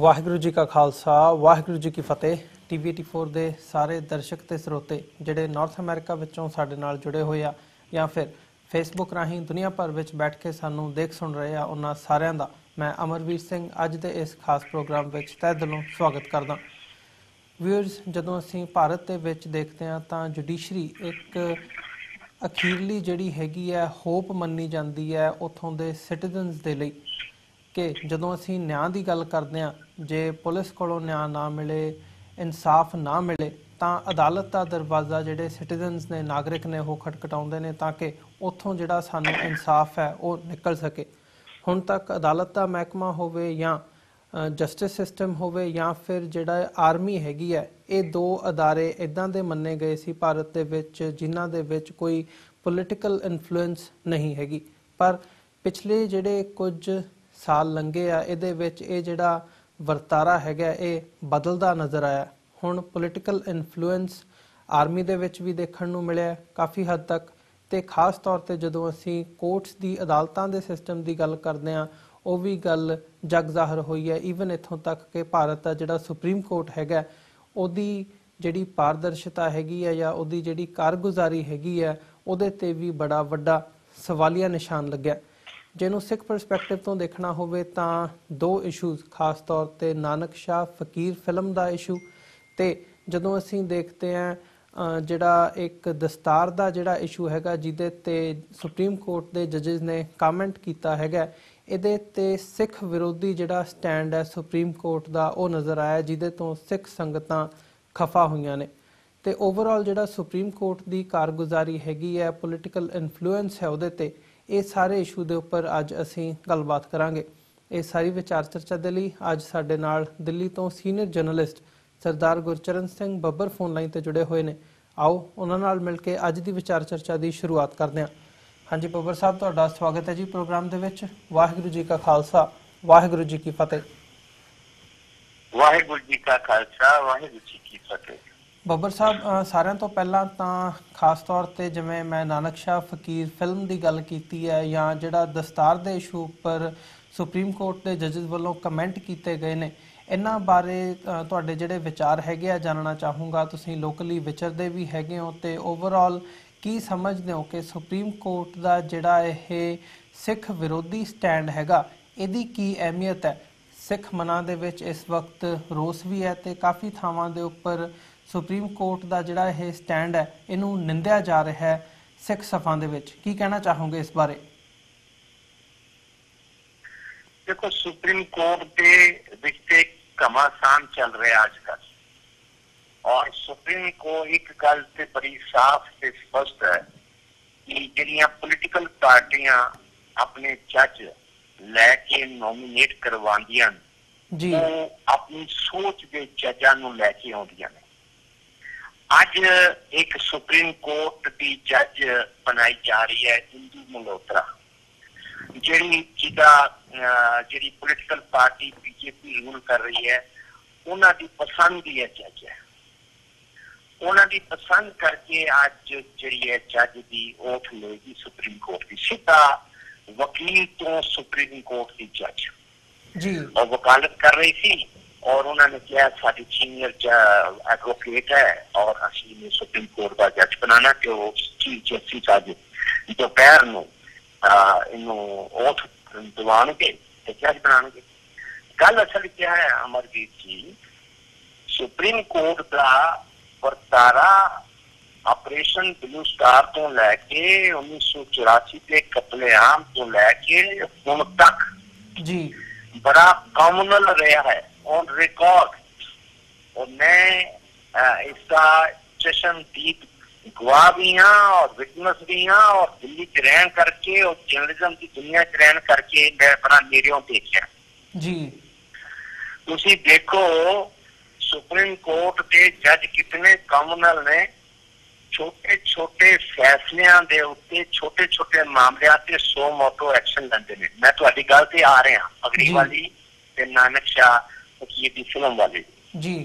वाहिगुरू जी का खालसा वाहिगुरू जी की फतेह। TV84 ਦੇ ਸਾਰੇ ਦਰਸ਼ਕ ਤੇ ਸਰੋਤੇ ਜਿਹੜੇ ਨਾਰਥ ਅਮਰੀਕਾ ਵਿੱਚੋਂ ਸਾਡੇ ਨਾਲ ਜੁੜੇ ਹੋਏ ਆ ਜਾਂ ਫਿਰ ਫੇਸਬੁੱਕ ਰਾਹੀਂ ਦੁਨੀਆ ਭਰ ਵਿੱਚ ਬੈਠ ਕੇ ਸਾਨੂੰ ਦੇਖ ਸੁਣ ਰਹੇ ਆ, ਉਹਨਾਂ ਸਾਰਿਆਂ ਦਾ ਮੈਂ ਅਮਰਵੀਰ ਸਿੰਘ ਅੱਜ ਦੇ ਇਸ ਖਾਸ ਪ੍ਰੋਗਰਾਮ ਵਿੱਚ ਤਹਿ ਦਿਲੋਂ ਸਵਾਗਤ ਕਰਦਾ। ਵਿਊਅਰਸ, ਜਦੋਂ ਅਸੀਂ ਭਾਰਤ ਦੇ ਵਿੱਚ ਦੇਖਦੇ ਹਾਂ ਤਾਂ ਜੁਡੀਸ਼ਰੀ ਇੱਕ ਅਖੀਰਲੀ ਜਿਹੜੀ ਹੈਗੀ ਹੈ ਹੋਪ ਮੰਨੀ ਜਾਂਦੀ ਹੈ ਉੱਥੋਂ ਦੇ ਸਿਟੀਜ਼ਨਸ ਦੇ ਲਈ ਕਿ ਜਦੋਂ ਅਸੀਂ ਨਿਆਂ ਦੀ ਗੱਲ ਕਰਦੇ ਹਾਂ, ਜੇ ਪੁਲਿਸ ਕੋਲੋਂ ਨਿਆਂ ਨਾ ਮਿਲੇ, ਇਨਸਾਫ ਨਾ ਮਿਲੇ ਤਾਂ ਅਦਾਲਤ ਦਾ ਦਰਵਾਜ਼ਾ ਜਿਹੜੇ ਸਿਟੀਜ਼ਨਸ ਨੇ, ਨਾਗਰਿਕ ਨੇ, ਉਹ ਖਟਖਟਾਉਂਦੇ ਨੇ ਤਾਂ ਕਿ ਉੱਥੋਂ ਜਿਹੜਾ ਸਾਨੂੰ ਇਨਸਾਫ ਹੈ ਉਹ ਨਿਕਲ ਸਕੇ। ਹੁਣ ਤੱਕ ਅਦਾਲਤ ਦਾ ਮਹਿਕਮਾ ਹੋਵੇ ਜਾਂ ਜਸਟਿਸ ਸਿਸਟਮ ਹੋਵੇ ਜਾਂ ਫਿਰ ਜਿਹੜਾ ਆਰਮੀ ਹੈਗੀ ਹੈ, ਇਹ ਦੋ ਅਦਾਰੇ ਇੱਦਾਂ ਦੇ ਮੰਨੇ ਗਏ ਸੀ ਭਾਰਤ ਦੇ ਵਿੱਚ ਜਿਨ੍ਹਾਂ ਦੇ ਵਿੱਚ ਕੋਈ ਪੋਲੀਟੀਕਲ ਇਨਫਲੂਐਂਸ ਨਹੀਂ ਹੈਗੀ। ਪਰ ਪਿਛਲੇ ਜਿਹੜੇ ਕੁਝ ਸਾਲ ਲੰਘੇ ਆ, ਇਹਦੇ ਵਿੱਚ ਇਹ ਜਿਹੜਾ ਵਰਤਾਰਾ ਹੈਗਾ ਇਹ ਬਦਲਦਾ ਨਜ਼ਰ ਆਇਆ। ਹੁਣ ਪੋਲੀਟੀਕਲ ਇਨਫਲੂਐਂਸ ਆਰਮੀ ਦੇ ਵਿੱਚ ਵੀ ਦੇਖਣ ਨੂੰ ਮਿਲਿਆ ਕਾਫੀ ਹੱਦ ਤੱਕ, ਤੇ ਖਾਸ ਤੌਰ ਤੇ ਜਦੋਂ ਅਸੀਂ ਕੋਰਟਸ ਦੀ, ਅਦਾਲਤਾਂ ਦੇ ਸਿਸਟਮ ਦੀ ਗੱਲ ਕਰਦੇ ਹਾਂ, ਉਹ ਵੀ ਗੱਲ ਜਗ ਜ਼ਾਹਰ ਹੋਈ ਹੈ। ਈਵਨ ਇੱਥੋਂ ਤੱਕ ਕਿ ਭਾਰਤ ਦਾ ਜਿਹੜਾ ਸੁਪਰੀਮ ਕੋਰਟ ਹੈਗਾ ਉਹਦੀ ਜਿਹੜੀ ਪਾਰਦਰਸ਼ਤਾ ਹੈਗੀ ਹੈ ਜਾਂ ਉਹਦੀ ਜਿਹੜੀ ਕਾਰਗੁਜ਼ਾਰੀ ਹੈਗੀ ਹੈ ਉਹਦੇ ਤੇ ਵੀ ਬੜਾ ਵੱਡਾ ਸਵਾਲੀਆ ਨਿਸ਼ਾਨ ਲੱਗਿਆ। ਜਿਹਨੂੰ ਸਿੱਖ ਪਰਸਪੈਕਟਿਵ ਤੋਂ ਦੇਖਣਾ ਹੋਵੇ ਤਾਂ ਦੋ ਇਸ਼ੂਜ਼, ਖਾਸ ਤੌਰ ਤੇ ਨਾਨਕ ਸ਼ਾਹ ਫਕੀਰ ਫਿਲਮ ਦਾ ਇਸ਼ੂ, ਤੇ ਜਦੋਂ ਅਸੀਂ ਦੇਖਦੇ ਹਾਂ ਜਿਹੜਾ ਇੱਕ ਦਸਤਾਰ ਦਾ ਜਿਹੜਾ ਇਸ਼ੂ ਹੈਗਾ ਜਿਹਦੇ ਤੇ ਸੁਪਰੀਮ ਕੋਰਟ ਦੇ ਜੱਜਿਸ ਨੇ ਕਮੈਂਟ ਕੀਤਾ ਹੈਗਾ, ਇਹਦੇ ਤੇ ਸਿੱਖ ਵਿਰੋਧੀ ਜਿਹੜਾ ਸਟੈਂਡ ਹੈ ਸੁਪਰੀਮ ਕੋਰਟ ਦਾ ਉਹ ਨਜ਼ਰ ਆਇਆ, ਜਿਹਦੇ ਤੋਂ ਸਿੱਖ ਸੰਗਤਾਂ ਖਫਾ ਹੋਈਆਂ ਨੇ। ਤੇ ਓਵਰਆਲ ਜਿਹੜਾ ਸੁਪਰੀਮ ਕੋਰਟ ਦੀ ਕਾਰਗੁਜ਼ਾਰੀ ਹੈਗੀ ਹੈ, ਪੋਲੀਟੀਕਲ ਇਨਫਲੂਐਂਸ ਹੈ ਉਹਦੇ ਤੇ, ਇਹ ਸਾਰੇ ਇਸ਼ੂ ਦੇ ਉੱਪਰ ਅੱਜ ਅਸੀਂ ਗੱਲਬਾਤ ਕਰਾਂਗੇ। ਇਹ ਸਾਰੀ ਵਿਚਾਰ ਚਰਚਾ ਦੇ ਲਈ ਅੱਜ ਸਾਡੇ ਨਾਲ ਦਿੱਲੀ ਤੋਂ ਸੀਨੀਅਰ ਜਰਨਲਿਸਟ ਸਰਦਾਰ ਗੁਰਚਰਨ ਸਿੰਘ ਬੱਬਰ ਫੋਨ ਲਾਈਨ ਤੇ ਜੁੜੇ ਹੋਏ ਨੇ। ਆਓ ਉਹਨਾਂ ਨਾਲ ਮਿਲ ਕੇ ਅੱਜ ਦੀ ਵਿਚਾਰ ਚਰਚਾ ਦੀ ਸ਼ੁਰੂਆਤ ਕਰਦੇ ਹਾਂ। ਹਾਂਜੀ ਬੱਬਰ ਸਾਹਿਬ, ਤੁਹਾਡਾ ਸਵਾਗਤ ਹੈ ਜੀ ਪ੍ਰੋਗਰਾਮ ਦੇ ਵਿੱਚ। ਵਾਹਿਗੁਰੂ ਜੀ ਕਾ ਖਾਲਸਾ ਵਾਹਿਗੁਰੂ ਜੀ ਕੀ ਫਤਿਹ। ਵਾਹਿਗੁਰੂ ਜੀ ਕਾ ਖਾਲਸਾ ਵਾਹਿਗੁਰੂ ਜੀ ਕੀ ਫਤਿਹ। ਬੱਬਰ ਸਾਹਿਬ, ਸਾਰਿਆਂ ਤੋਂ ਪਹਿਲਾਂ ਤਾਂ ਖਾਸ ਤੌਰ ਤੇ ਜਿਵੇਂ ਮੈਂ ਨਾਨਕ ਸ਼ਾਹ ਫਕੀਰ ਫਿਲਮ ਦੀ ਗੱਲ ਕੀਤੀ ਹੈ ਜਾਂ ਜਿਹੜਾ ਦਸਤਾਰ ਦੇ ਇਸ਼ੂ ਉੱਪਰ ਸੁਪਰੀਮ ਕੋਰਟ ਦੇ ਜੱਜਿਸ ਵੱਲੋਂ ਕਮੈਂਟ ਕੀਤੇ ਗਏ ਨੇ, ਇਹਨਾਂ ਬਾਰੇ ਤੁਹਾਡੇ ਜਿਹੜੇ ਵਿਚਾਰ ਹੈਗੇ ਆ ਜਾਣਨਾ ਚਾਹੂੰਗਾ। ਤੁਸੀਂ ਲੋਕਲੀ ਵਿਚਰਦੇ ਵੀ ਹੈਗੇ ਹੋ ਤੇ ਓਵਰਆਲ ਕੀ ਸਮਝਦੇ ਹੋ ਕਿ ਸੁਪਰੀਮ ਕੋਰਟ ਦਾ ਜਿਹੜਾ ਇਹ ਸਿੱਖ ਵਿਰੋਧੀ ਸਟੈਂਡ ਹੈਗਾ, ਇਹਦੀ ਕੀ ਅਹਿਮੀਅਤ ਹੈ? ਸਿੱਖ ਮਨਾਂ ਦੇ ਵਿੱਚ ਇਸ ਵਕਤ ਰੋਸ ਵੀ ਹੈ ਤੇ ਕਾਫੀ ਥਾਵਾਂ ਦੇ ਉੱਪਰ ਸੁਪਰੀਮ ਕੋਰਟ ਦਾ ਜਿਹੜਾ ਇਹ ਸਟੈਂਡ ਹੈ ਇਹਨੂੰ ਨਿੰਦਿਆ ਜਾ ਰਿਹਾ ਹੈ ਸਿੱਖ ਸਫਾਂ ਦੇ ਵਿੱਚ। ਕੀ ਕਹਿਣਾ ਚਾਹੋਗੇ ਇਸ ਬਾਰੇ? देखो, सुप्रीम कोर्ट के रिश्ते घमासान चल रहे आजकल, और सुप्रीम को एक गल से बड़ी साफ से स्पष्ट है कि ਜਿਹੜੀਆਂ पॉलिटिकल पार्टियां अपने जज लैके नॉमिनेट करवांदियां जी, ਉਹ अपनी सोच ਦੇ जजां ਨੂੰ ਲੈ ਕੇ ਆਉਂਦੀਆਂ ਨੇ। ਅੱਜ ਇੱਕ ਸੁਪਰੀਮ ਕੋਰਟ ਦੀ ਜੱਜ ਬਣਾਈ ਜਾ ਰਹੀ ਹੈ ਇੰਦੂ ਮਲਹੋਤਰਾ, ਜਿਹੜੀ ਪੋਲੀਟੀਕਲ ਪਾਰਟੀ ਬੀਜੇਪੀ ਰੂਲ ਕਰ ਰਹੀ ਹੈ, ਉਹਨਾਂ ਦੀ ਪਸੰਦ ਦੀ ਜੱਜ ਹੈ। ਉਹਨਾਂ ਦੀ ਪਸੰਦ ਕਰਕੇ ਅੱਜ ਜਿਹੜੀ ਹੈ ਜੱਜ ਦੀ ਓਥ ਲਏਗੀ ਸੁਪਰੀਮ ਕੋਰਟ ਦੀ, ਸਿੱਧਾ ਵਕੀਲ ਤੋਂ ਸੁਪਰੀਮ ਕੋਰਟ ਦੀ ਜੱਜ जी, और वकालत कर रही थी। और उन्होंने कहा साडी सीनियर एडवोकेट है और असली सुप्रीम कोर्ट का जज बनाना कि वो चीफ जस्टिस आज दोपहर ਨੂੰ ਇਹਨੂੰ ओथ दिवाणगे ते जज बनाणगे। गल असल क्या है अमरजीत जी, सुप्रीम कोर्ट का ਵਰਤਾਰਾ ਆਪਰੇਸ਼ਨ ਬਲੂ ਸਟਾਰ ਤੋਂ ਲੈ ਕੇ 1984 ਦੇ ਕਤਲੇਆਮ ਤੋਂ ਲੈ ਕੇ ਹੁਣ ਤੱਕ जी, बड़ा कॉमनल रहा है ऑन रिकॉर्ड। और मैं इसका चशमदीद गवाह भी हाँ और विटनेस भी हाँ, और दिल्ली च रहन करके और जर्नलिज्म की दुनिया च रहन करके मैं बड़ा नेड़ों देखा जी। तुसी देखो सुप्रीम कोर्ट के जज कितने कॉमनल ने, छोटे छोटे फैसलियां दे उत्ते छोटे छोटे मामलिਆਂ ਤੇ 100 ਮੋਟੋ ਐਕਸ਼ਨ ਲੈਂਦੇ ਨੇ। ਮੈਂ ਤੁਹਾਡੀ ਗੱਲ ਤੇ ਆ ਰਿਹਾ, ਅਗਲੀ ਵਾਲੀ ਤੇ ਨਾਨਕ ਸ਼ਾਹ ਫਕੀਰ ਦੀ ਫਿਲਮ ਵਾਲੀ ਜੀ।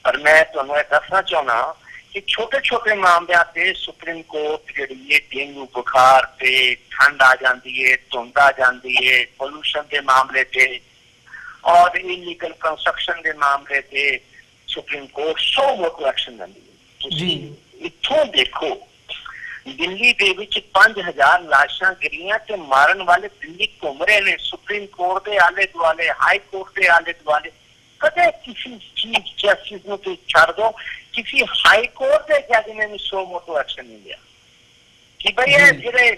ਪਰ ਮੈਂ ਤੁਹਾਨੂੰ ਇਹ ਦੱਸਣਾ ਚਾਹੁੰਦਾ ਕਿ ਛੋਟੇ ਛੋਟੇ ਮਾਮਲਿਆਂ ਤੇ ਸੁਪਰੀਮ ਕੋਰਟ ਜਿਹੜੀ ਹੈ ਡੇਂਗੂ ਬੁਖਾਰ ਤੇ ਠੰਡ ਆ ਜਾਂਦੀ ਹੈ, ਧੁੰਦ ਆ ਜਾਂਦੀ ਹੈ, ਪੋਲੂਸ਼ਨ ਦੇ ਮਾਮਲੇ ਤੇ और इलीगल कंस्ट्रक्शन के मामले से सुप्रीम कोर्ट सो मोटो एक्शन लेंदी है। इत्थों देखो दिल्ली दे विच 5000 लाशां गिरियां ते मारन वाले दिल्ली घूम रहे ने सुप्रीम कोर्ट के आले दुआले, हाई कोर्ट के आले दुआले। कदे किसी चीफ जस्टिस को तो छड़ दो, किसी हाई कोर्ट के जज ने भी सो मोटो एक्शन नहीं लिया कि भाई ये जिहड़े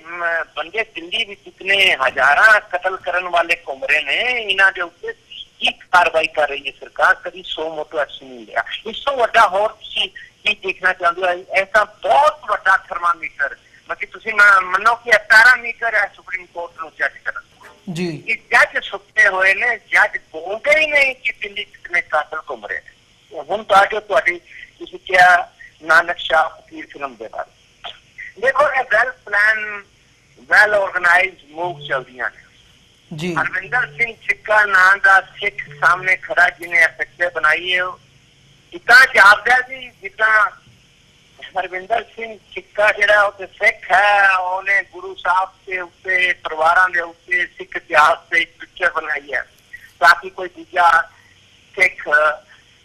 बंदे दिल्ली में इतने हजारां कतल करने वाले घूम रहे ने, इन्हां दे उत्ते की कार्रवाई कर रही है सरकार, कभी सो मोटो एक्शन नहीं लिया। इस तो वड्डा होर तुसीं की देखना चाहते हो? ऐसा बहुत बड़ा थर्मामीटर, मतलब तुसीं मनो कि पैरामीटर है सुप्रीम कोर्ट को जज करना जी। कि जज सुते हुए ने, जज बोलते ही नहीं कि दिल्ली कितने कातल घूम रहे हैं। हुण ताकि तुहाडी तुसीं क्या नानक शाह फकीर फिल्म के बारे देखो, ये well plan well organise move चलदियां ने जी। हरविंदर सिंह छिक्का नाम का सिख सामने खड़ा जिन्हें पिक्चर बनाई है, इतना जापदा जी जितना हरविंदर सिंह छिक्का जिहड़ा वो सिख है, उन्हें गुरु साहब के उत्ते परिवारों के उत्ते सिख इतिहास से पिक्चर बनाई है ताकि कोई दूसरा सिख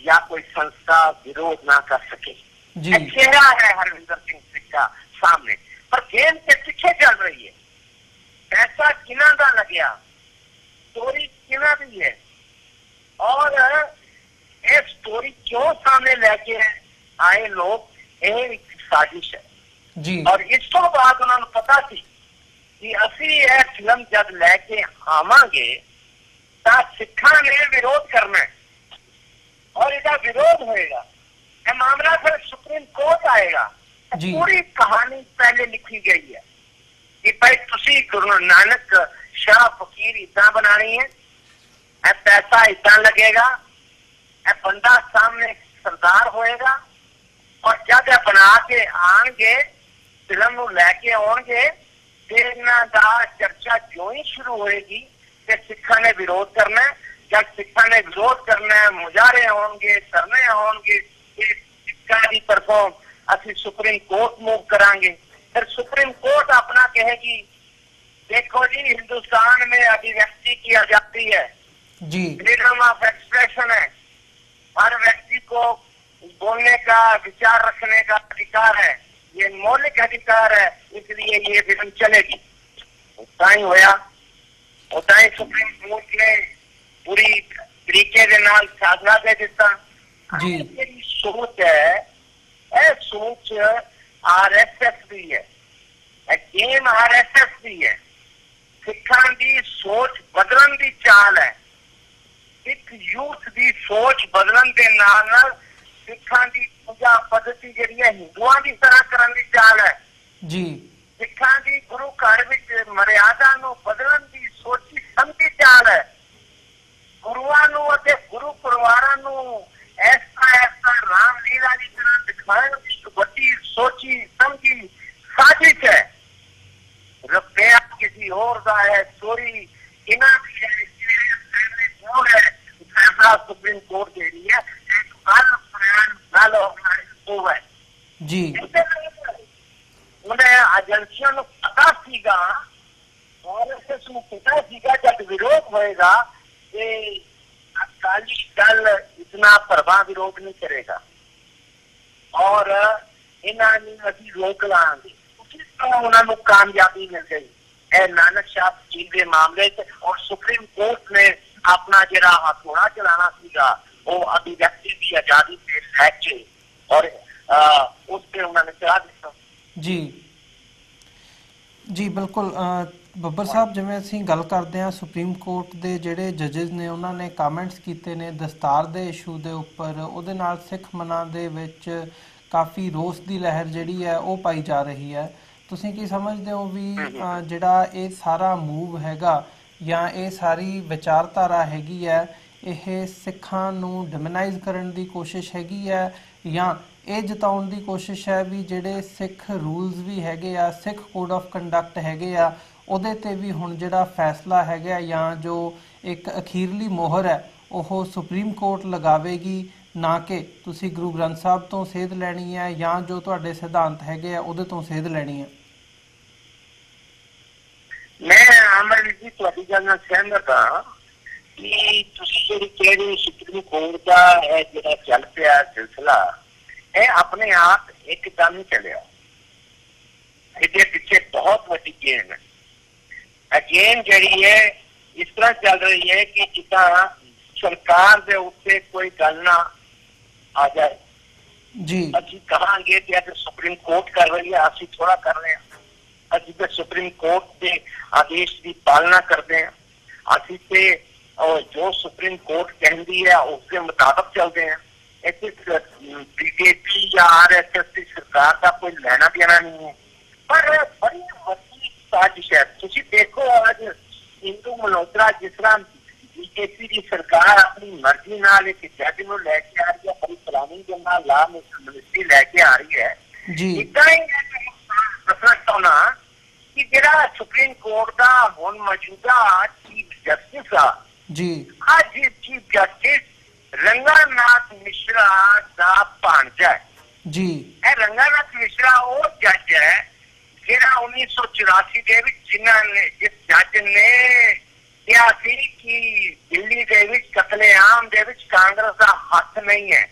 या कोई संस्था विरोध ना कर सके। चेहरा है हरविंदर सिंह छिक्का सामने, पर गेम के पीछे चल रही है। पैसा किना का लग्या, स्टोरी किना दी है, और ये स्टोरी क्यों सामने लेके आए लोग, ये साजिश है जी। और इस तो बाद उन्होंने पता थी कि असी यह फिल्म जब लेके आवांगे तो सिखा ने विरोध करना है और इसका विरोध होएगा, यह मामला फिर सुप्रीम कोर्ट आएगा। पूरी कहानी पहले लिखी गई है कि भाई तुसी गुरु नानक शाह फकीर इतना बनानी है, पैसा इतना लगेगा, बंदा सामने सरदार होएगा, और जब बना के आएंगे फिल्म लैके आएंगे फिर इन्हों चर्चा जो ही शुरू होएगी कि सिखा ने विरोध करना है। जब सिखा ने विरोध करना है, मुजाहरे होंगे, धरने होंगे, सिखा की तरफों असि सुप्रीम कोर्ट मूव करांगे। फिर सुप्रीम कोर्ट अपना कहेगी देखो जी हिंदुस्तान में अभिव्यक्ति की आजादी है जी, फ्रीडम ऑफ एक्सप्रेशन है, हर व्यक्ति को बोलने का, विचार रखने का अधिकार है, ये मौलिक अधिकार है, इसलिए ये फिल्म चलेगी। उतना ही होया, उतना ही सुप्रीम कोर्ट ने पूरी तरीके के नाल फैसला दे दिता जी। मेरी सोच है, यह सोच RSS भी है, गेम RSS भी है। सिखां की सोच बदलन की चाल है, सिख यूथ की सोच बदलन के नाल सिखां की पूजा पद्धति जी हिंदुओं की तरह करने की चाल है जी। सिखां की गुरु घर विच मर्यादा नूं बदलन की सोची समझी चाल है। गुरुआं नूं अते गुरु परिवारां नूं ऐसा रामलीला की तरह दिखाने की वड्डी सोची समझी साजिश है। रुपया किसी और का है, चोरी इन्हां की है, है फैसला सुप्रीम कोर्ट दे रही है, एक जी। उन्हें एजेंसियों को पता सीगा और पता सीगा जब विरोध होएगा कि अकाली दल इतना प्रभाव विरोध नहीं करेगा और इन्होंने अभी रोक लांगे, उन्होंने कामयाबी मिल गई नानक शाह फकीर के मामले से। और सुप्रीम कोर्ट ने अपना जरा हथौड़ा चलाना सीगा वो अभिव्यक्ति की आजादी से लैके और उस पर उन्होंने चला दिया जी। जी बिल्कुल ਬੱਬਰ ਸਾਹਿਬ, ਜਿਵੇਂ ਅਸੀਂ ਗੱਲ ਕਰਦੇ ਹਾਂ ਸੁਪਰੀਮ ਕੋਰਟ ਦੇ ਜਿਹੜੇ ਜੱਜਸ ਨੇ ਉਹਨਾਂ ਨੇ ਕਮੈਂਟਸ ਕੀਤੇ ਨੇ ਦਸਤਾਰ ਦੇ ਇਸ਼ੂ ਦੇ ਉੱਪਰ, ਉਹਦੇ ਨਾਲ ਸਿੱਖ ਮਨਾਂ ਦੇ ਵਿੱਚ ਕਾਫੀ ਰੋਸ ਦੀ ਲਹਿਰ ਜਿਹੜੀ ਹੈ ਉਹ ਪਾਈ ਜਾ ਰਹੀ ਹੈ। ਤੁਸੀਂ ਕੀ ਸਮਝਦੇ ਹੋ ਵੀ ਜਿਹੜਾ ਇਹ ਸਾਰਾ ਮੂਵ ਹੈਗਾ ਜਾਂ ਇਹ ਸਾਰੀ ਵਿਚਾਰਧਾਰਾ ਹੈਗੀ ਹੈ, ਇਹ ਸਿੱਖਾਂ ਨੂੰ ਡਿਮੋਨਾਈਜ਼ ਕਰਨ ਦੀ ਕੋਸ਼ਿਸ਼ ਹੈਗੀ ਹੈ ਜਾਂ ਇਹ ਜਤਾਉਣ ਦੀ ਕੋਸ਼ਿਸ਼ ਹੈ ਵੀ ਜਿਹੜੇ ਸਿੱਖ ਰੂਲਸ ਵੀ ਹੈਗੇ ਆ, ਸਿੱਖ ਕੋਡ ਆਫ ਕੰਡਕਟ ਹੈਗੇ ਆ, ਉਹਦੇ 'ਤੇ ਵੀ ਹੁਣ ਜਿਹੜਾ ਫੈਸਲਾ ਹੈਗਾ ਜਾਂ ਜੋ ਇੱਕ ਅਖੀਰਲੀ ਮੋਹਰ ਹੈ ਉਹ ਸੁਪਰੀਮ ਕੋਰਟ ਲਗਾਵੇਗੀ, ਨਾ ਕਿ ਤੁਸੀਂ ਗੁਰੂ ਗ੍ਰੰਥ ਸਾਹਿਬ ਤੋਂ ਸੇਧ ਲੈਣੀ ਹੈ ਜਾਂ ਜੋ ਤੁਹਾਡੇ ਸਿਧਾਂਤ ਹੈਗੇ ਆ ਉਹਦੇ ਤੋਂ ਸੇਧ ਲੈਣੀ ਹੈ? मैं अमरजीत जी ਤੁਹਾਡੀ ਗੱਲ ਨਾਲ ਸਹਿਮਤ ਹਾਂ कि तुसी जेहड़ी कह रहे हो सुप्रीम कोर्ट का है जेहड़ा चल पिया सिलसिला है अपने आप एकदम नहीं चलिया इसके पीछे बहुत बड़ी गेम है गेम जड़ी है इस तरह चल रही है कि जितना सरकार के उत्ते कोई गल ना आ जाए जी असि कहांगे कि अगर सुप्रीम कोर्ट कर रही है असि थोड़ा कर रहे हैं असि तो सुप्रीम कोर्ट के आदेश की पालना करते हैं असि ते और जो सुप्रीम कोर्ट कहती है उसके मुताबिक चलते हैं बीजेपी या आरएसएस की सरकार का कोई लेना देना नहीं है पर बड़ी वसी साजिश है तुसी देखो आज इंदू मल्होत्रा जिस तरह बीजेपी की सरकार अपनी मर्जी नाल एक जज नूं लैके आ रही है बड़ी प्लानिंग के नाल लॉ मिनिस्ट्री लैके आ रही है जी इतना ही दसना चाहना कि जेड़ा सुप्रीम कोर्ट का हुण मौजूदा चीफ जस्टिस आ जी आज चीफ जस्टिस रंगानाथ मिश्रा का भांजा है जी रंगानाथ मिश्रा वो जज है जेड़ा 1984 के जिस जज ने कहा कि दिल्ली के कतलेआम के कांग्रेस का हाथ नहीं है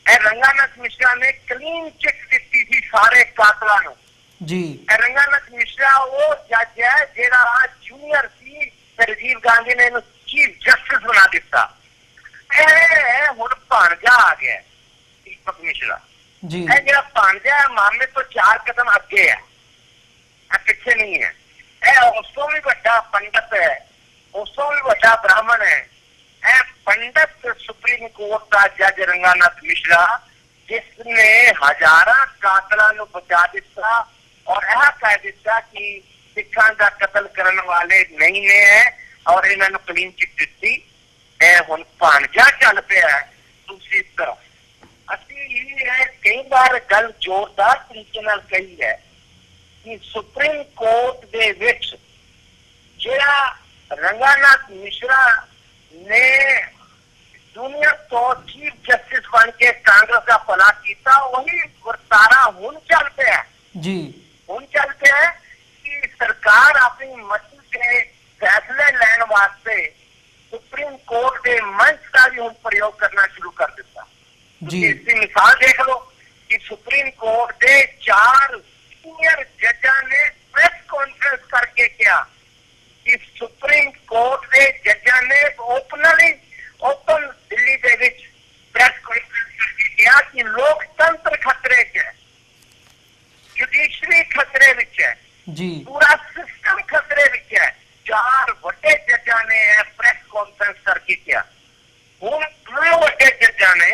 रंगानाथ मिश्रा ने क्लीन चिट दी थी सारे कातलों जी रंगानाथ मिश्रा वो जज है जेड़ा जूनियर सी राजीव गांधी ने चीफ जस्टिस बना दिता हुण भांजा आ गया दीपक मिश्रा जी जो भांजा है मामले तो 4 कदम अगे है पिछे नहीं है उस तो भी बड़ा पंडित है उस तो भी बड़ा ब्राह्मण है पंडित सुप्रीम कोर्ट का जज रंगानाथ मिश्रा जिसने हजारों कातलों को बचा दिता और यह कह दिता कि सिखा का कतल करने वाले नहीं ने है और इन्होंने क्लीन चिट दी हुण भांजा चल पिया है दूसरी तरफ असी कई बार गल जोरदार तरीके नाल कही है कि सुप्रीम कोर्ट दे विच जेड़ा रंगानाथ मिश्रा ने दुनिया तो चीफ जस्टिस बन के कांग्रेस का भला किया वही वर्तारा हुण चल पिया जी हुण चल पिया कि सरकार अपनी मर्जी से फैसले लैन वास्ते सुप्रीम कोर्ट के मंच का भी हुण प्रयोग करना शुरू कर दिता जी इसकी मिसाल देख लो कि सुप्रीम कोर्ट के 4 सीनियर जजा ने प्रेस कॉन्फ्रेंस करके क्या कि सुप्रीम कोर्ट के जजा ने ओपन दिल्ली के विच प्रेस कॉन्फ्रेंस करके क्या कि लोकतंत्र खतरे च है जुडिशरी खतरे विच है जी पूरा सिस्टम खतरे विच है 4 बड़े जजा ने प्रेस कॉन्फ्रेंस करके क्या हुण 2 बड़े जजा ने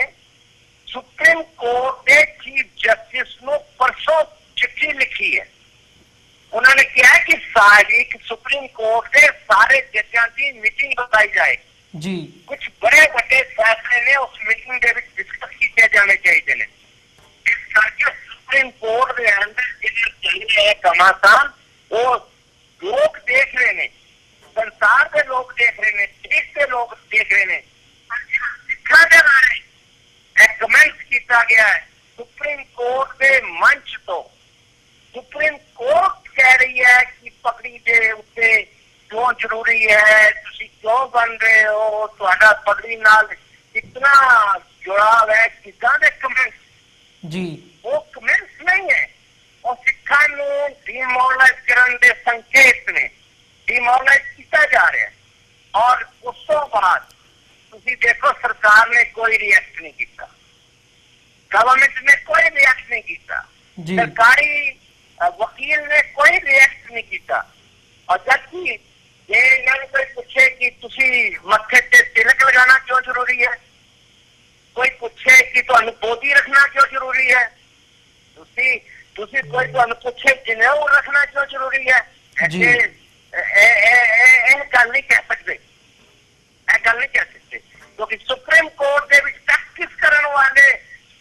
सुप्रीम कोर्ट के चीफ जस्टिस को परसों चिट्ठी लिखी है उन्होंने कहा कि सारी सुप्रीम कोर्ट के सारे जजों की मीटिंग बताई जाए जी कुछ बड़े बड़े फैसले ने उस मीटिंग के डिस्कस किए जाने चाहिए ने इस करके सुप्रीम कोर्ट के अंदर जिन्हें चल रहे हैं घमासान वो लोग देख रहे हैं संसार के लोग देख रहे हैं देश के लोग देख रहे हैं सिखा दे रहे कमेंट किया गया है सुप्रीम कोर्ट के मंच तो सुप्रीम कोर्ट कह रही है कि पगड़ी के उत्ते क्यों जरूरी है तुसी क्यों बन रहे हो तुहाडा पगड़ी नाल कितना जुड़ाव है कितना दे कमेंट्स जी वो कमेंट्स नहीं है और सिखा नूं डिमोरलाइज करने के संकेत ने डिमोरलाइज किया जा रहा है और उस तो बाद तुसी देखो सरकार ने कोई रिएक्ट नहीं किया गवर्नमेंट ने कोई रिएक्ट नहीं किया सरकारी वकील ने कोई रिएक्ट नहीं किया और जबकि ये इन्होंने कोई पूछे कि तुसी मत्थे ते तिलक लगाना क्यों जरूरी है कोई पूछे कि तुहानू बोधी रखना क्यों जरूरी है तुसी कोई तुहानू पूछे जनेऊ रखना क्यों जरूरी है गल नहीं कह सकते गल नहीं कह सकते क्योंकि सुप्रीम कोर्ट के प्रैक्टिस करने वाले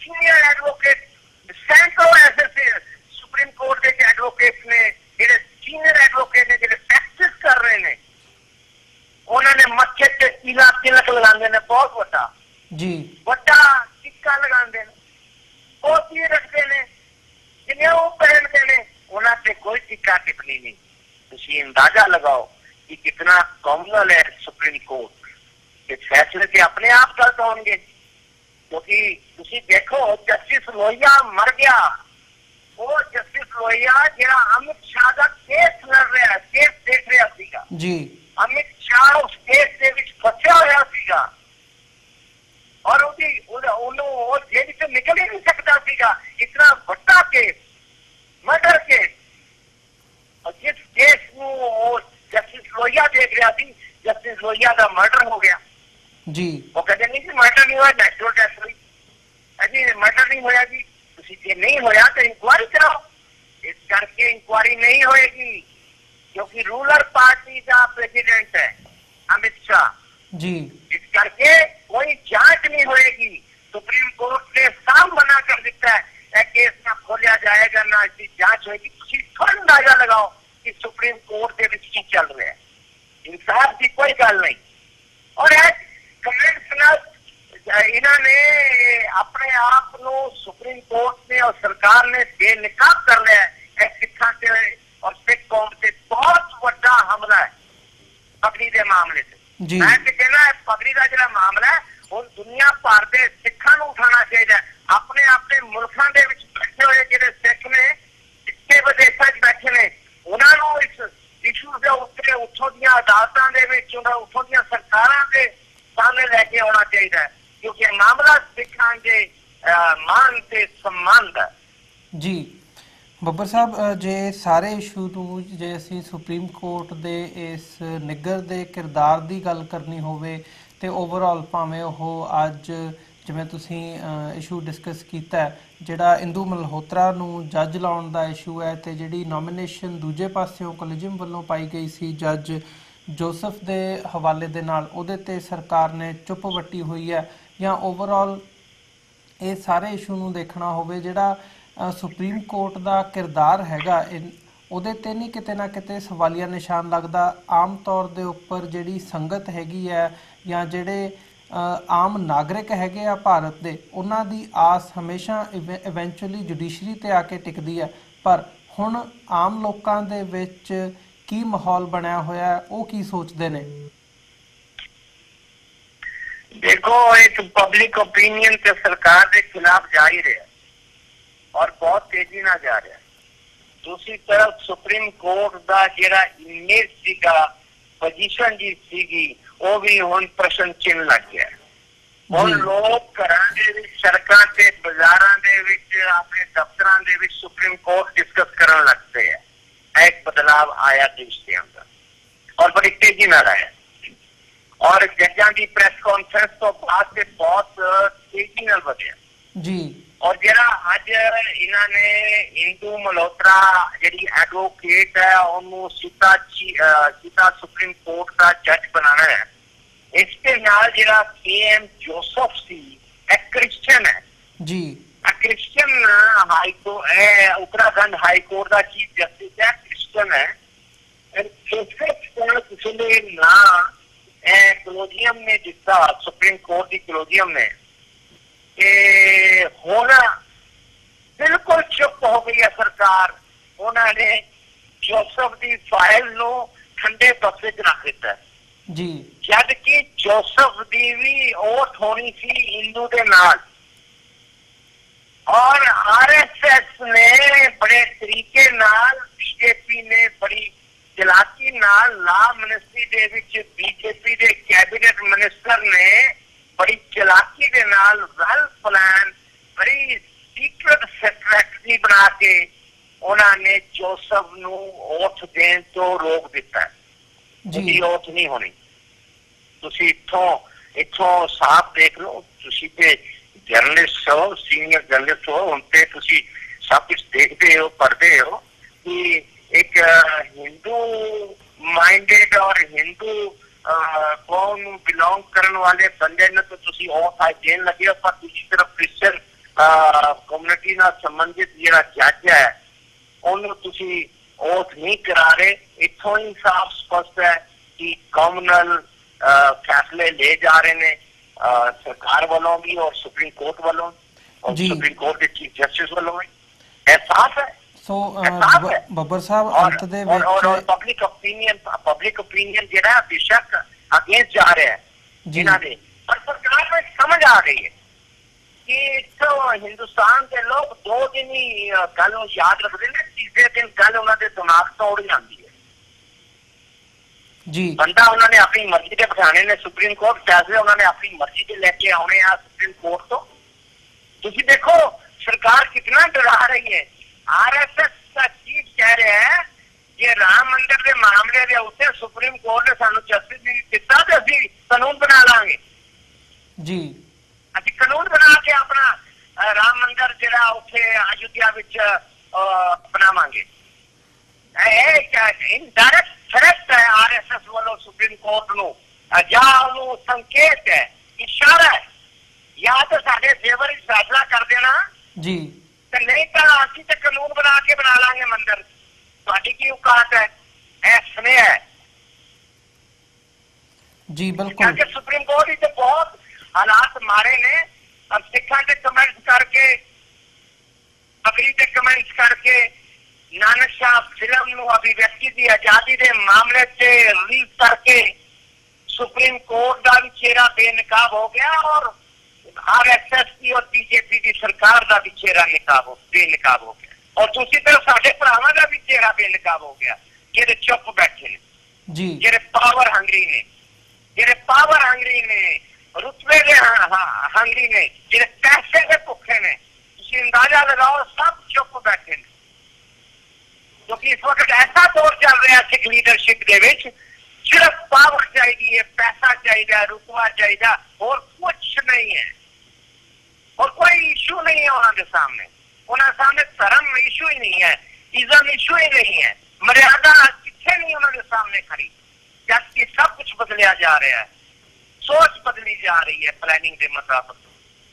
सीनियर एडवोकेट सैकड़ों ऐसे सुप्रीम कोर्ट के एडवोकेट ने जो सीनियर एडवोकेट ने जो प्रैक्टिस कर रहे हैं उन्होंने मत्थे ते तिलक लगाते हैं बहुत बड़ा जी बड़ा टिक्का लगाते हैं पोती रखते हैं जिन्हें वो पहनते हैं उन्होंने कोई टिक्का टिप्पणी नहीं तुम अंदाजा लगाओ कि कितना कॉमनल है सुप्रीम कोर्ट के फैसले से अपने आप गलत होंगे, क्योंकि तुसी देखो जस्टिस लोहिया मर गया, वो जस्टिस लोहिया जरा अमित शाह का केस लड़ रहा है, केस देख रहा सीगा जी, अमित शाह उस केस के विच फंसा होया सीगा और वो जेल से निकल ही नहीं सकता सीगा, इतना बड़ा केस, मर्डर केस, और जिस केस में वो जस्टिस लोहिया देख रहा थी, जस्टिस लोहिया का मर्डर हो गया जी, वो कहते नहीं कि मर्डर नहीं हुआ, नेचुरल डेथ हुई, अजी मर्डर नहीं होया जी, जे नहीं होया तो इंक्वायरी कराओ, इस करके इंक्वायरी नहीं होएगी, क्योंकि रूलर पार्टी का प्रेसिडेंट है अमित शाह जी, इस करके कोई जांच नहीं होएगी। सुप्रीम कोर्ट ने साफ मना कर दिया है केस ना खोलिया जाएगा, ना इसकी जांच होगी। तुम थोड़ा अंदाजा लगाओ कि सुप्रीम कोर्ट के विच की चल रहा है, इंसाफ की कोई गल नहीं। और कमेंट इन्होंने अपने आप को सुप्रीम कोर्ट ने और सरकार ने बेनकाब कर लिया है सिखा से और सिख कौम से। बहुत बड़ा हमला है पगड़ी के मामले से। मैं तो कहना है पगड़ी का जो मामला है वो दुनिया भर के सिखा उठाना चाहिए। अपने अपने मुल्कों के बैठे हुए जो सिख ने इतने विदेशों बैठे ने उन्होंने इस इशू के उत्ते उतों दी अदालतों उतों दी सरकारों के सामने लैके आना चाहिए, क्योंकि मामला सिखां के मान से सम्मान का। जी ਬੱਬਰ ਸਾਹਿਬ, ਜੇ ਸਾਰੇ ਇਸ਼ੂ ਨੂੰ ਜੇ ਅਸੀਂ ਸੁਪਰੀਮ ਕੋਰਟ ਦੇ ਇਸ ਨਿੱਗਰ ਦੇ ਕਿਰਦਾਰ ਦੀ ਗੱਲ ਕਰਨੀ ਹੋਵੇ ਤੇ ਓਵਰਆਲ ਭਾਵੇਂ ਉਹ ਅੱਜ ਜਿਵੇਂ ਤੁਸੀਂ ਇਸ਼ੂ ਡਿਸਕਸ ਕੀਤਾ ਜਿਹੜਾ ਇੰਦੂ ਮਲਹੋਤਰਾ ਨੂੰ ਜੱਜ ਲਾਉਣ ਦਾ ਇਸ਼ੂ ਹੈ ਤੇ ਜਿਹੜੀ ਨੋਮੀਨੇਸ਼ਨ ਦੂਜੇ ਪਾਸਿਓਂ ਕੋਲੀਜੀਅਮ ਵੱਲੋਂ ਪਾਈ ਗਈ ਸੀ ਜੱਜ ਜੋਸਫ ਦੇ ਹਵਾਲੇ ਦੇ ਨਾਲ, ਉਹਦੇ ਤੇ ਸਰਕਾਰ ਨੇ ਚੁੱਪ ਵੱਟੀ ਹੋਈ ਹੈ, ਜਾਂ ਓਵਰਆਲ ਇਹ ਸਾਰੇ ਇਸ਼ੂ ਨੂੰ ਦੇਖਣਾ ਹੋਵੇ ਜਿਹੜਾ ਸੁਪਰੀਮ ਕੋਰਟ ਦਾ ਕਿਰਦਾਰ ਹੈਗਾ ਉਹਦੇ ਤੇ ਨਹੀਂ ਕਿਤੇ ਨਾ ਕਿਤੇ ਸਵਾਲੀਆ ਨਿਸ਼ਾਨ ਲੱਗਦਾ? ਆਮ ਤੌਰ ਦੇ ਉੱਪਰ ਜਿਹੜੀ ਸੰਗਤ ਹੈਗੀ ਹੈ ਜਾਂ ਜਿਹੜੇ ਆਮ ਨਾਗਰਿਕ ਹੈਗੇ ਆ ਭਾਰਤ ਦੇ, ਉਹਨਾਂ ਦੀ ਆਸ ਹਮੇਸ਼ਾ ਇਵੈਂਚੁਅਲੀ ਜੁਡੀਸ਼ਰੀ ਤੇ ਆ ਕੇ ਟਿਕਦੀ ਹੈ, ਪਰ ਹੁਣ ਆਮ ਲੋਕਾਂ ਦੇ ਵਿੱਚ ਕੀ ਮਾਹੌਲ ਬਣਿਆ ਹੋਇਆ, ਉਹ ਕੀ ਸੋਚਦੇ ਨੇ? देखो एक पब्लिक ओपिनियन तो सरकार के खिलाफ जा ही रहा और बहुत तेजी ना जा रहा। दूसरी तरफ सुप्रीम कोर्ट का जेड़ा इमेज सीगा, पोजीशन जी सीगी, वो भी हुण प्रश्न चिन्ह लग गया। हुण लोग घरां दे विच, सड़कां ते बाजारां दे विच, अपने दफ्तरां दे विच सुप्रीम कोर्ट डिस्कस करन लग पे है। एक बदलाव आया देश के अंदर और बड़ी तेजी नाल आया, और जजां की प्रेस कॉन्फ्रेंस तो बाद से बहुत तेजी नाल बढ़िया जी। और जरा अज इन्होंने इंदू मल्होत्रा जी एडवोकेट है उन्होंने सीधा सुप्रीम कोर्ट का जज बनाना है। इसके नाल जरा के.एम. जोसफ सी एक क्रिश्चियन है जी, क्रिश्चियन उत्तराखंड हाई कोर्ट का चीफ जस्टिस है, क्रिश्चियन है। किसी ने ना कलोजियम ने दिता, सुप्रीम कोर्ट की कलोजियम ने, होना बिल्कुल चुप हो गई है सरकार। उन्होंने जोसफ की फाइल नो ठंडे बक्से च रख दिता जी, जबकि जोसफ की भी ओट होनी सी हिंदू के नाल। और आरएसएस ने बड़े तरीके नाल, बीजेपी ने बड़ी चलाकी नाल लॉ मिनिस्ट्री दे विच बीजेपी दे कैबिनेट मिनिस्टर ने बड़ी चलाकी दे नाल वेल प्लान, बड़ी सीक्रेट स्ट्रैटेजी बना के उन्होंने जोसफ नू ओथ देन तो रोक दिता जी। ओथ नहीं होनी। तुसी इथों साफ देख लो, तुसी ते जर्नलिस्ट हो, सीनियर जर्नलिस्ट हो, उनते तुसी सब कुछ देखते हो, पढ़ते हो कि एक हिंदू माइंडेड और हिंदू कौम बिलोंग करने वाले बंदे ने तो तुसी ओथ आज देन लगे, पर दूसरी तरफ क्रिश्चियन कम्युनिटी नाल संबंधित जिहड़ा जज है उन्होंने तुसी ओथ नहीं करा रहे। इथों ही साफ स्पष्ट है कि कम्युनल फैसले ले जा रहे ने सरकार वालों भी और सुप्रीम कोर्ट वालों और सुप्रीम कोर्ट के चीफ जस्टिस वालों भी। एहसास है ਸੋ साफ है। ਬੱਬਰ ਸਾਹਿਬ और ਅੰਤ ਦੇ और ਵਿੱਚ पब्लिक ओपिनियन ਜਿਹੜਾ बेशक अगेंस्ट जा रहा है जिन्हों ने, पर सरकार में समझ आ गई है कि तो हिंदुस्तान के लोग 2 दिन ही गल याद रखते हैं, तीसरे दिन गल उन्होंने दिमाग तो उड़ जाती है जी। बंदा उन्होंने अपनी मर्जी के बिठाने ने, सुप्रीम कोर्ट फैसले उन्होंने अपनी मर्जी के लेके आने आ सुप्रीम कोर्ट तो। तुम देखो सरकार कितना डरा रही है। आरएसएस का चीफ कह रहे हैं कि राम मंदिर के मामले के उत्ते सुप्रीम कोर्ट ने सानू जस्टिस नहीं दिता तो अभी कानून बना लांगे जी। अभी कानून बना के अपना राम मंदिर जरा उत्थे अयोध्या विच बनावांगे। इनडायरेक्ट थ्रेट है आरएसएस वालों सुप्रीम कोर्ट नो, या उन्होंने संकेत है, इशारा है, या तो साढ़े फेवर फैसला कर देना जी, नहीं तो असं तो कानून बना के बना लांगे मंदिर। ਤੁਹਾਡੀ ਕੀ औकात है? स्नेह है जी बिल्कुल। क्योंकि सुप्रीम कोर्ट ही तो बहुत हालात मारे ने। अब सिखा के कमेंट्स करके, अगली के कमेंट्स करके नानक शाह फिल्म नु अभिव्यक्ति की आजादी के मामले से रिलीज करके सुप्रीम कोर्ट का भी चेहरा बेनकाब हो गया और आरएसएस की और बीजेपी की सरकार का भी चेहरा बेनकाब हो गया। और दूसरी तरफ साढ़े भरावां का भी चेहरा बेनकाब हो गया जेडे चुप बैठे ने जी, जेडे पावर हंगरी ने, रुतबे के हंगरी ने, जेडे पैसे के भुखे ने। तुसीं अंदाजा लगाओ, सब चुप बैठे ने क्योंकि इस वक्त ऐसा दौर चल रहा है सिख लीडरशिप के विच सिर्फ पावर चाहिए, पैसा चाहिए, रुतबा चाहिए, और कुछ नहीं है। और कोई इशू नहीं है उन्होंने सामने। उन्होंने सामने धर्म इशू ही नहीं है, इज्जत इशू ही नहीं है, मर्यादा कितने नहीं उन्होंने सामने खड़ी। जबकि सब कुछ बदलिया जा रहा है, सोच बदली जा रही है, प्लानिंग के मुताबिक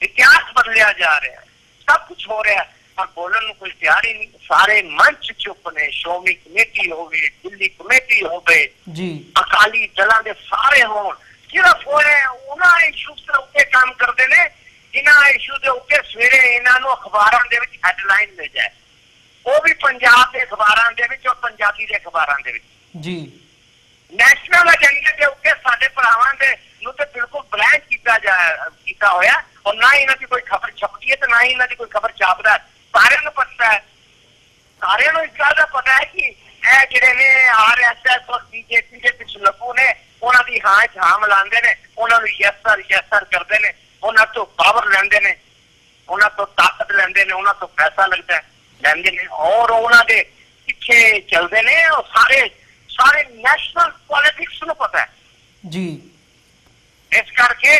इतिहास बदलिया जा रहा है, सब कुछ हो रहा है, पर बोलने को कोई तैयार ही नहीं। सारे मंच चुप ने, श्रोमणी कमेटी हो गई, दिल्ली कमेटी हो गए जी, अकाली दलों के सारे हो, सिर्फ उन्होंने इशू के उत्ते काम करते हैं जिन्होंने इशू के उत्ते सवेरे इन्होंने अखबारों के हैडलाइन मिल जाए, वो भी पंजाब के अखबारों के और पंजाबी के अखबारों के जी। नैशनल एजेंडे के उत्ते साडे भरावां दे नूं ते बिल्कुल ब्लैंक कीता होया और ना ही इन्हां दी कोई खबर छपदी है ते ना ही इन्हां दी कोई खबर छापदा है। सारिआं नूं पता है, सारिआं नूं इस गल दा पता है कि ਇਹ ਜਿਹੜੇ ਨੇ आरएसएस और बीजेपी के पिछ लगू ने, उन्हां दी हां च हां मिलांदे ने, उन्हां नूं यस सर करदे ने, उन्हां तो पावर लैंदे ने, उन्हां तो ताकत लैंदे ने, उन्हां तो पैसा लगदा है लैंदे ने और उन्हां दे पिछे चलदे ने। और सारे नैशनल पॉलिटिक्स नूं पता है जी। इस करके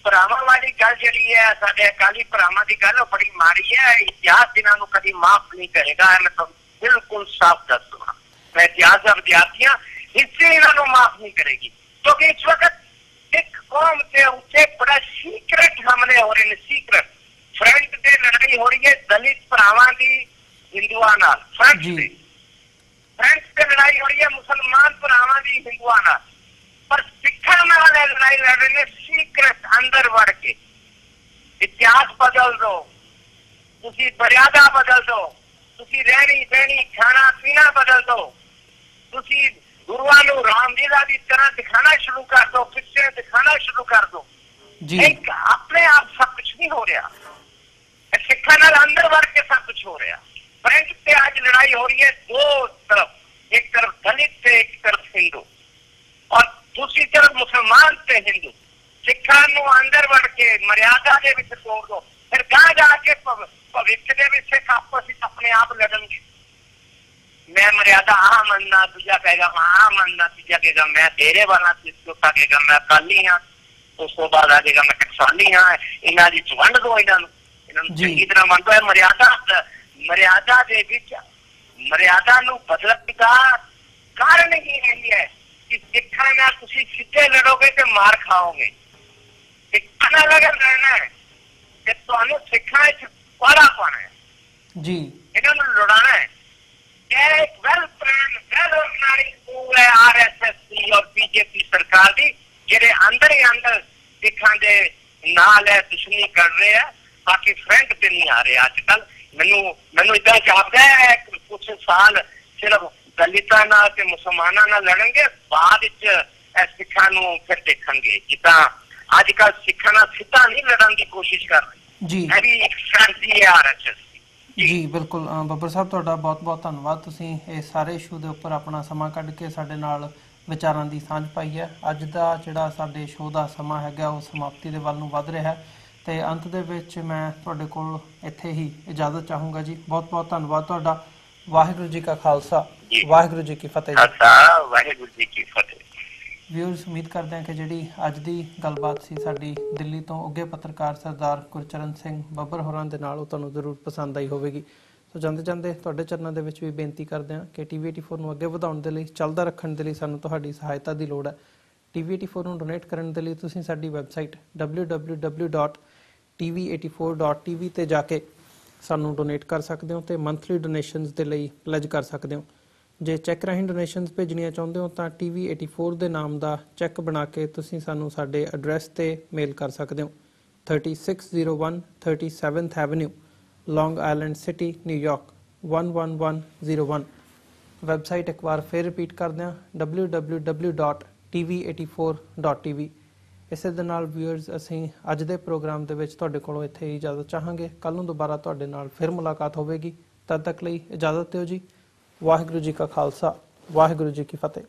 भरावां वाली गल जिहड़ी है साडे अकाली भरावां दी गल बड़ी माड़ी है। इतिहास इन्हां नूं कदी माफ नहीं करेगा, मैं तो बिल्कुल साफ दस दूंगा। मैं इतिहास का विद्यार्थियां हिस्ट्री इन्हों माफ नहीं करेगी क्योंकि इस वक्त सिख कौम के उत्ते बड़ा सीक्रेट हमले हो रहे हैं। सीक्रेट फ्रंट से लड़ाई हो रही है दलित भरावां की हिंदुओं नाल, फ्रंट से लड़ाई हो रही है मुसलमान भरावां की हिंदुओं नाल, पर सिखा नाल लड़ाई लड़ रहे हैं सीक्रेट अंदर वड़ के। इतिहास बदल दो, तुसी मर्यादा बदल दो, तुसी रहनी बहनी खाना पीना बदल दो, तुसी गुरुआं नूं रामलीला की तरह दिखाना शुरू कर दो, पिक्चर दिखाना शुरू कर दो जी। एक अपने आप सब कुछ नहीं हो रहा, सिखा नाल अंदर वड़ के सब कुछ हो रहा। फ्रंट पे आज लड़ाई हो रही है दो तरफ, एक तरफ दलित से एक तरफ हिंदू और दूसरी तरफ मुसलमान से हिंदू। सिखा नूं अंदर वड़ के मर्यादा के विच तोड़ दो, फिर गां जाके भविष्य के विच सिख आपस विच अपने आप लड़नगे। मैं मर्यादा आ मनना, दूजा कहेगा मैं आ मनना, तीजा कहेगा मैं तेरे वाला, चौथा कहेगा मैं अकाली हाँ, उस तो बाद आ जाएगा मैं टकसाली हाँ। इन्हां दी वंड दो, इन्हां चंगी तरह मन दो। मर्यादा दे विच मर्यादा नूं बदलण दा कारण ही यही है कि सिखां नाल तुसीं सीधे लड़ोगे तो मार खाओगे। सिखां नाल अगर लड़ना है ते तुहानूं सिखां विच पाड़ा पाना है जी, इन्हां नूं लड़ाना है। एक well plan well organised move है आरएसएस की और बीजेपी सरकार की, जेडे अंदर ही अंदर सिखां दे नाल है दुश्मनी कर रहे हैं, बाकी फ्रंट पे नहीं आ रहे। आजकल ਮੈਨੂੰ ਇਦਾਂ ਜਾਪਦਾ ਹੈ ਕਿ ਕੁਝ ਸਾਲ ਸਿਰਫ ਦਲਿਤਾਂ ਨਾਲ ਤੇ ਮੁਸਲਮਾਨਾਂ ਨਾਲ ਲੜਨਗੇ, ਬਾਅਦ ਵਿੱਚ ਸਿੱਖਾਂ ਨੂੰ ਫਿਰ ਦੇਖਣਗੇ। ਜਿੱਦਾਂ ਅੱਜ ਕੱਲ੍ਹ ਸਿੱਖਾਂ ਨਾਲ ਸਿੱਧਾ ਨਹੀਂ ਲੜਨ ਦੀ ਕੋਸ਼ਿਸ਼ ਕਰ ਰਹੇ ਜੀ। ਇਹ ਵੀ ਇੱਕ ਫੈਂਸੀ ਹੈ RSS ਦੀ। ਜੀ ਬਿਲਕੁਲ ਬੱਬਰ ਸਾਹਿਬ, ਤੁਹਾਡਾ ਬਹੁਤ ਬਹੁਤ ਧੰਨਵਾਦ। ਤੁਸੀਂ ਇਹ ਸਾਰੇ ਇਸ਼ੂ ਦੇ ਉੱਪਰ ਆਪਣਾ ਸਮਾਂ ਕੱਢ ਕੇ ਸਾਡੇ ਨਾਲ ਵਿਚਾਰਾਂ ਦੀ ਸਾਂਝ ਪਾਈ ਹੈ। ਅੱਜ ਦਾ ਜਿਹੜਾ ਸਾਡੇ ਸ਼ੋਅ ਦਾ ਸਮਾਂ ਹੈਗਾ ਉਹ ਸਮਾਪਤੀ ਦੇ ਵੱਲ ਨੂੰ ਵੱਧ ਰਿਹਾ ਹੈ ਤੇ ਅੰਤ ਦੇ ਵਿੱਚ ਮੈਂ ਤੁਹਾਡੇ ਕੋਲ ਇੱਥੇ ਹੀ ਇਜਾਜ਼ਤ ਚਾਹੂੰਗਾ ਜੀ। ਬਹੁਤ ਬਹੁਤ ਧੰਨਵਾਦ ਤੁਹਾਡਾ। ਵਾਹਿਗੁਰੂ ਜੀ ਕਾ ਖਾਲਸਾ, ਵਾਹਿਗੁਰੂ ਜੀ ਕੀ ਫਤਿਹ ਜੀ। ਵਾਹਿਗੁਰੂ ਜੀ ਕੀ ਫਤਿਹ। ਵਿਊਅਰਸ, ਉਮੀਦ ਕਰਦੇ ਹਾਂ ਕਿ ਜਿਹੜੀ ਅੱਜ ਦੀ ਗੱਲਬਾਤ ਸੀ ਸਾਡੀ ਦਿੱਲੀ ਤੋਂ ਉੱਘੇ ਪੱਤਰਕਾਰ ਸਰਦਾਰ ਗੁਰਚਰਨ ਸਿੰਘ ਬੱਬਰ ਹੋਰਾਂ ਦੇ ਨਾਲ, ਉਹ ਤੁਹਾਨੂੰ ਜ਼ਰੂਰ ਪਸੰਦ ਆਈ ਹੋਵੇਗੀ। ਸੋ ਜਾਂਦੇ ਜਾਂਦੇ ਤੁਹਾਡੇ ਚਰਨਾਂ ਦੇ ਵਿੱਚ ਵੀ ਬੇਨਤੀ ਕਰਦੇ ਹਾਂ ਕਿ TV84 ਨੂੰ ਅੱਗੇ ਵਧਾਉਣ ਦੇ ਲਈ, ਚੱਲਦਾ ਰੱਖਣ ਦੇ ਲਈ ਸਾਨੂੰ ਤੁਹਾਡੀ ਸਹਾਇਤਾ ਦੀ ਲੋੜ ਹੈ। TV84 ਨੂੰ ਡੋਨੇਟ ਕਰਨ ਦੇ ਲਈ ਤੁਸੀਂ ਸਾਡੀ ਵੈਬਸਾਈਟ www.tv84.tv ਤੇ ਜਾ ਕੇ ਸਾਨੂੰ ਡੋਨੇਟ ਕਰ ਸਕਦੇ ਹੋ ਤੇ ਮੰਥਲੀ ਡੋਨੇਸ਼ਨਸ ਦੇ ਲਈ ਪਲੇਜ ਕਰ ਸਕਦੇ ਹੋ। ਜੇ ਚੈੱਕ ਰਾਹੀਂ ਡੋਨੇਸ਼ਨਸ ਭੇਜਣੀਆਂ ਚਾਹੁੰਦੇ ਹੋ ਤਾਂ TV84 ਦੇ ਨਾਮ ਦਾ ਚੈੱਕ ਬਣਾ ਕੇ ਤੁਸੀਂ ਸਾਨੂੰ ਸਾਡੇ ਐਡਰੈਸ ਤੇ ਮੇਲ ਕਰ ਸਕਦੇ ਹੋ। 3601 37th ਐਵਨਿਊ, ਲੌਂਗ ਆਈਲੈਂਡ ਸਿਟੀ, ਨਿਊਯਾਰਕ 11101। ਵੈਬਸਾਈਟ ਇੱਕ ਵਾਰ ਫਿਰ ਰਿਪੀਟ ਕਰਦੇ ਹਾਂ, www.tv84.tv। ਇਸੇ ਦੇ ਨਾਲ ਵਿਊਅਰਸ, ਅਸੀਂ ਅੱਜ ਦੇ ਪ੍ਰੋਗਰਾਮ ਦੇ ਵਿੱਚ ਤੁਹਾਡੇ ਕੋਲੋਂ ਇੱਥੇ ਹੀ ਇਜਾਜ਼ਤ ਚਾਹਾਂਗੇ। ਕੱਲ੍ਹ ਨੂੰ ਦੁਬਾਰਾ ਤੁਹਾਡੇ ਨਾਲ ਫਿਰ ਮੁਲਾਕਾਤ ਹੋਵੇਗੀ। ਤਦ ਤੱਕ ਲਈ ਇਜਾਜ਼ਤ ਦਿਓ ਜੀ। ਵਾਹਿਗੁਰੂ ਜੀ ਕਾ ਖਾਲਸਾ, ਵਾਹਿਗੁਰੂ ਜੀ ਕੀ ਫਤਿਹ।